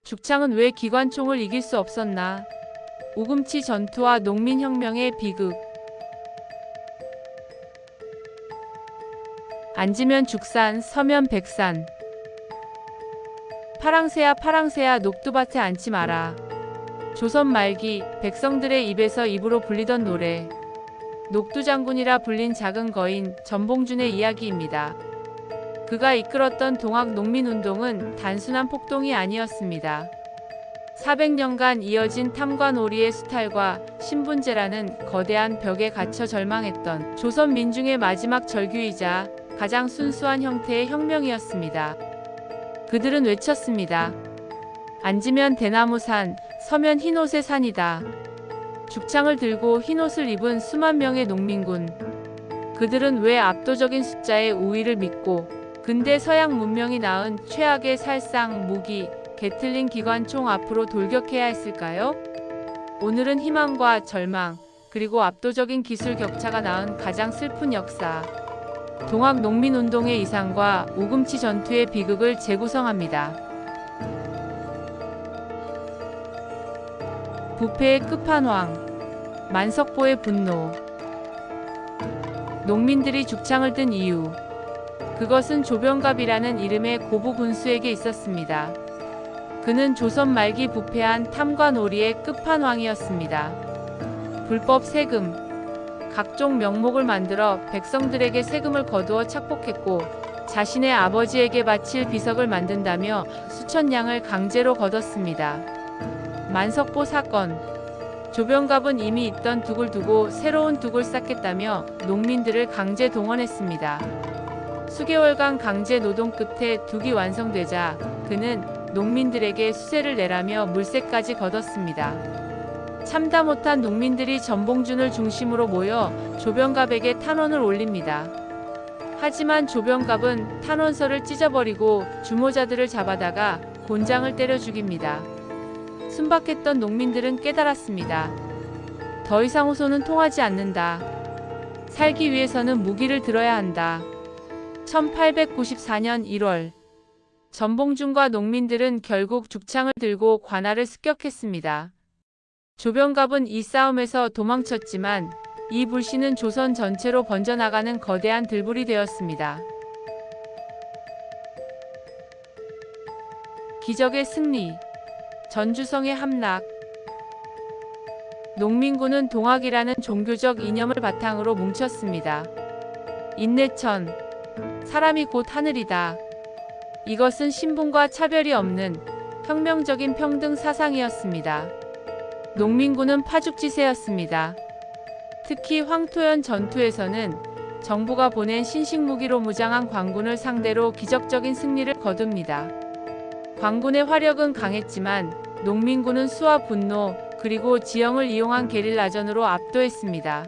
죽창은 왜 기관총을 이길 수 없었나? 우금치 전투와 농민혁명의 비극. 앉으면 죽산, 서면 백산. 파랑새야 파랑새야 녹두밭에 앉지 마라. 조선 말기 백성들의 입에서 입으로 불리던 노래. 녹두장군이라 불린 작은 거인 전봉준의 이야기입니다. 그가 이끌었던 동학 농민운동은 단순한 폭동이 아니었습니다. 400년간 이어진 탐과 놀이의 수탈과 신분제라는 거대한 벽에 갇혀 절망했던 조선 민중의 마지막 절규이자 가장 순수한 형태의 혁명이었습니다. 그들은 외쳤습니다. 앉으면 대나무산, 서면 흰옷의 산이다. 죽창을 들고 흰옷을 입은 수만 명의 농민군. 그들은 왜 압도적인 숫자의 우위를 믿고 근대 서양 문명이 낳은 최악의 살상, 무기, 게틀링 기관총 앞으로 돌격해야 했을까요? 오늘은 희망과 절망, 그리고 압도적인 기술 격차가 낳은 가장 슬픈 역사. 동학 농민운동의 이상과 우금치 전투의 비극을 재구성합니다. 부패의 끝판왕, 만석보의 분노. 농민들이 죽창을 든 이유. 그것은 조병갑이라는 이름의 고부 군수에게 있었습니다. 그는 조선 말기 부패한 탐과 놀이의 끝판왕이었습니다. 불법 세금, 각종 명목을 만들어 백성들에게 세금을 거두어 착복했고 자신의 아버지에게 바칠 비석을 만든다며 수천 냥을 강제로 거뒀습니다. 만석보 사건. 조병갑은 이미 있던 둑을 두고 새로운 둑을 쌓겠다며 농민들을 강제 동원했습니다. 수개월간 강제 노동 끝에 둑이 완성되자 그는 농민들에게 수세를 내라며 물세까지 거뒀습니다. 참다 못한 농민들이 전봉준을 중심으로 모여 조병갑에게 탄원을 올립니다. 하지만 조병갑은 탄원서를 찢어버리고 주모자들을 잡아다가 곤장을 때려 죽입니다. 순박했던 농민들은 깨달았습니다. 더 이상 호소는 통하지 않는다. 살기 위해서는 무기를 들어야 한다. 1894년 1월 전봉준과 농민들은 결국 죽창을 들고 관할을 습격했습니다. 조병갑은 이 싸움에서 도망쳤지만 이 불씨는 조선 전체로 번져나가는 거대한 들불이 되었습니다. 기적의 승리, 전주성의 함락. 농민군은 동학이라는 종교적 이념을 바탕으로 뭉쳤습니다. 인내천, 사람이 곧 하늘이다. 이것은 신분과 차별이 없는 혁명적인 평등 사상이었습니다. 농민군은 파죽지세였습니다. 특히 황토현 전투에서는 정부가 보낸 신식무기로 무장한 광군을 상대로 기적적인 승리를 거둡니다. 광군의 화력은 강했지만 농민군은 수와 분노 그리고 지형을 이용한 게릴라전으로 압도했습니다.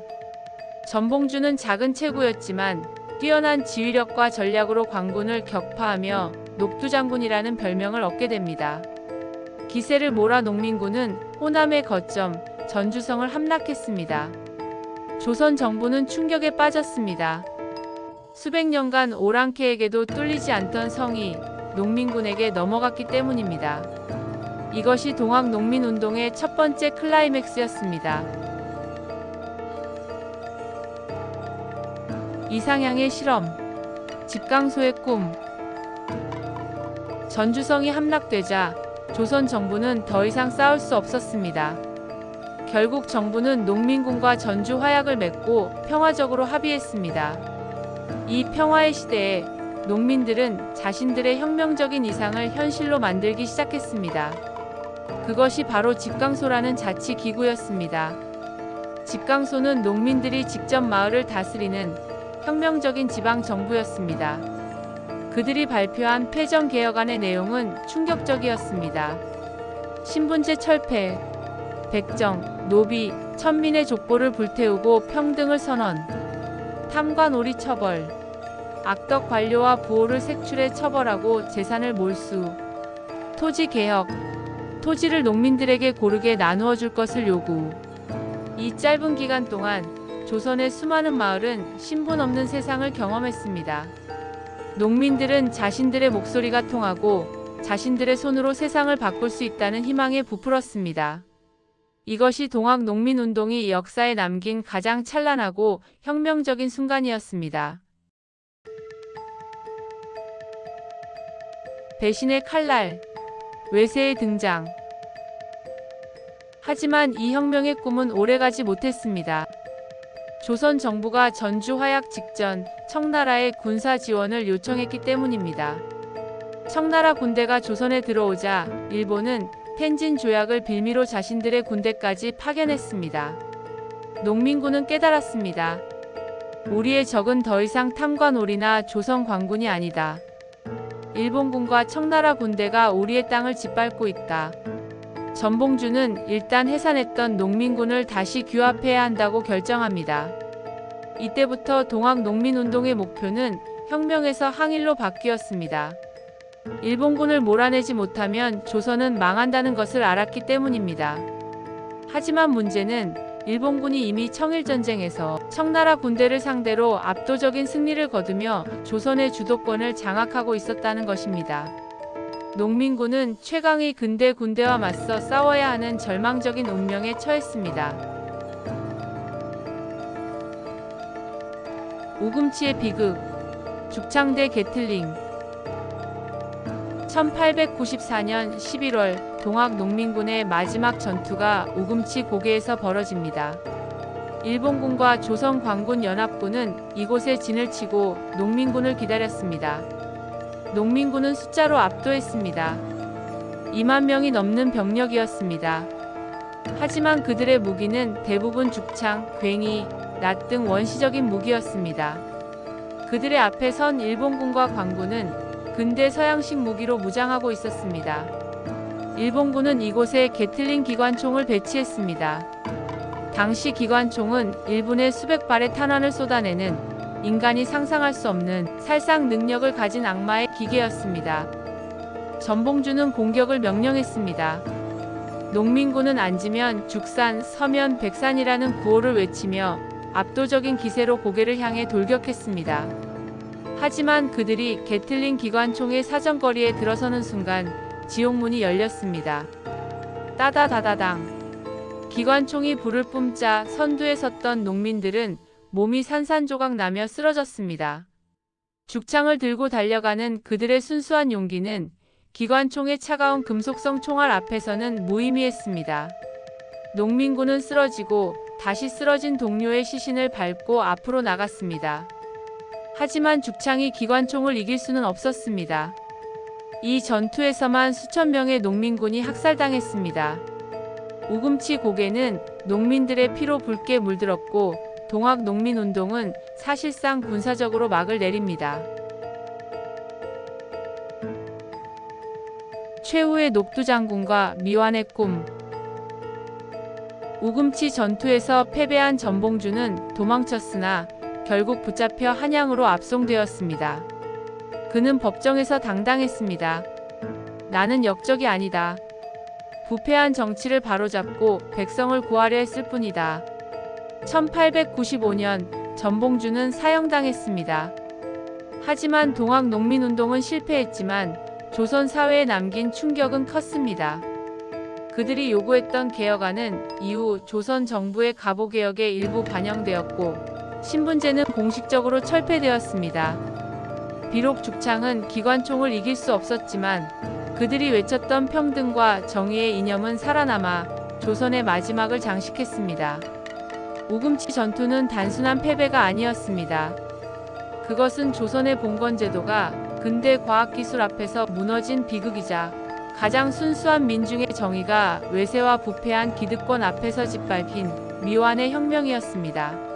전봉준은 작은 체구였지만 뛰어난 지휘력과 전략으로 광군을 격파하며 녹두장군이라는 별명을 얻게 됩니다. 기세를 몰아 농민군은 호남의 거점 전주성을 함락했습니다. 조선 정부는 충격에 빠졌습니다. 수백 년간 오랑캐에게도 뚫리지 않던 성이 농민군에게 넘어갔기 때문입니다. 이것이 동학 농민운동의 첫 번째 클라이맥스였습니다. 이상향의 실험, 집강소의 꿈. 전주성이 함락되자 조선 정부는 더 이상 싸울 수 없었습니다. 결국 정부는 농민군과 전주 화약을 맺고 평화적으로 합의했습니다. 이 평화의 시대에 농민들은 자신들의 혁명적인 이상을 현실로 만들기 시작했습니다. 그것이 바로 집강소라는 자치기구였습니다. 집강소는 농민들이 직접 마을을 다스리는 혁명적인 지방정부였습니다. 그들이 발표한 패전개혁안의 내용은 충격적이었습니다. 신분제 철폐, 백정, 노비, 천민의 족보를 불태우고 평등을 선언, 탐과 놀이 처벌, 악덕 관료와 부호를 색출해 처벌하고 재산을 몰수, 토지 개혁, 토지를 농민들에게 고르게 나누어 줄 것을 요구. 이 짧은 기간 동안 조선의 수많은 마을은 신분 없는 세상을 경험했습니다. 농민들은 자신들의 목소리가 통하고 자신들의 손으로 세상을 바꿀 수 있다는 희망에 부풀었습니다. 이것이 동학농민운동이 역사에 남긴 가장 찬란하고 혁명적인 순간이었습니다. 배신의 칼날, 외세의 등장. 하지만 이 혁명의 꿈은 오래가지 못했습니다. 조선 정부가 전주 화약 직전 청나라의 군사 지원을 요청했기 때문입니다. 청나라 군대가 조선에 들어오자 일본은 텐진 조약을 빌미로 자신들의 군대까지 파견했습니다. 농민군은 깨달았습니다. 우리의 적은 더 이상 탐관오리나 조선 관군이 아니다. 일본군과 청나라 군대가 우리의 땅을 짓밟고 있다. 전봉주는 일단 해산했던 농민군을 다시 규합해야 한다고 결정합니다. 이때부터 동학농민운동의 목표는 혁명에서 항일로 바뀌었습니다. 일본군을 몰아내지 못하면 조선은 망한다는 것을 알았기 때문입니다. 하지만 문제는 일본군이 이미 청일전쟁에서 청나라 군대를 상대로 압도적인 승리를 거두며 조선의 주도권을 장악하고 있었다는 것입니다. 농민군은 최강의 근대 군대와 맞서 싸워야 하는 절망적인 운명에 처했습니다. 우금치의 비극, 죽창대 게틀링. 1894년 11월 동학농민군의 마지막 전투가 우금치 고개에서 벌어집니다. 일본군과 조선 관군 연합군은 이곳에 진을 치고 농민군을 기다렸습니다. 농민군은 숫자로 압도했습니다. 2만 명이 넘는 병력이었습니다. 하지만 그들의 무기는 대부분 죽창, 괭이, 낫 등 원시적인 무기였습니다. 그들의 앞에 선 일본군과 관군은 근대 서양식 무기로 무장하고 있었습니다. 일본군은 이곳에 게틀링 기관총을 배치했습니다. 당시 기관총은 1분에 수백 발의 탄환을 쏟아내는 인간이 상상할 수 없는 살상 능력을 가진 악마의 기계였습니다. 전봉주는 공격을 명령했습니다. 농민군은 앉으면 죽산, 서면 백산이라는 구호를 외치며 압도적인 기세로 고개를 향해 돌격했습니다. 하지만 그들이 게틀링 기관총의 사정거리에 들어서는 순간 지옥문이 열렸습니다. 따다다다당. 기관총이 불을 뿜자 선두에 섰던 농민들은 몸이 산산조각 나며 쓰러졌습니다. 죽창을 들고 달려가는 그들의 순수한 용기는 기관총의 차가운 금속성 총알 앞에서는 무의미했습니다. 농민군은 쓰러지고 다시 쓰러진 동료의 시신을 밟고 앞으로 나갔습니다. 하지만 죽창이 기관총을 이길 수는 없었습니다. 이 전투에서만 수천 명의 농민군이 학살당했습니다. 우금치 고개는 농민들의 피로 붉게 물들었고 동학농민운동은 사실상 군사적으로 막을 내립니다. 최후의 녹두장군과 미완의 꿈. 우금치 전투에서 패배한 전봉주는 도망쳤으나 결국 붙잡혀 한양으로 압송되었습니다. 그는 법정에서 당당했습니다. 나는 역적이 아니다. 부패한 정치를 바로잡고 백성을 구하려 했을 뿐이다. 1895년 전봉주는 사형당했습니다. 하지만 동학농민운동은 실패했지만 조선 사회에 남긴 충격은 컸습니다. 그들이 요구했던 개혁안은 이후 조선 정부의 가보개혁에 일부 반영되었고 신분제는 공식적으로 철폐되었습니다. 비록 죽창은 기관총을 이길 수 없었지만 그들이 외쳤던 평등과 정의의 이념은 살아남아 조선의 마지막을 장식했습니다. 우금치 전투는 단순한 패배가 아니었습니다. 그것은 조선의 봉건제도가 근대 과학기술 앞에서 무너진 비극이자 가장 순수한 민중의 정의가 외세와 부패한 기득권 앞에서 짓밟힌 미완의 혁명이었습니다.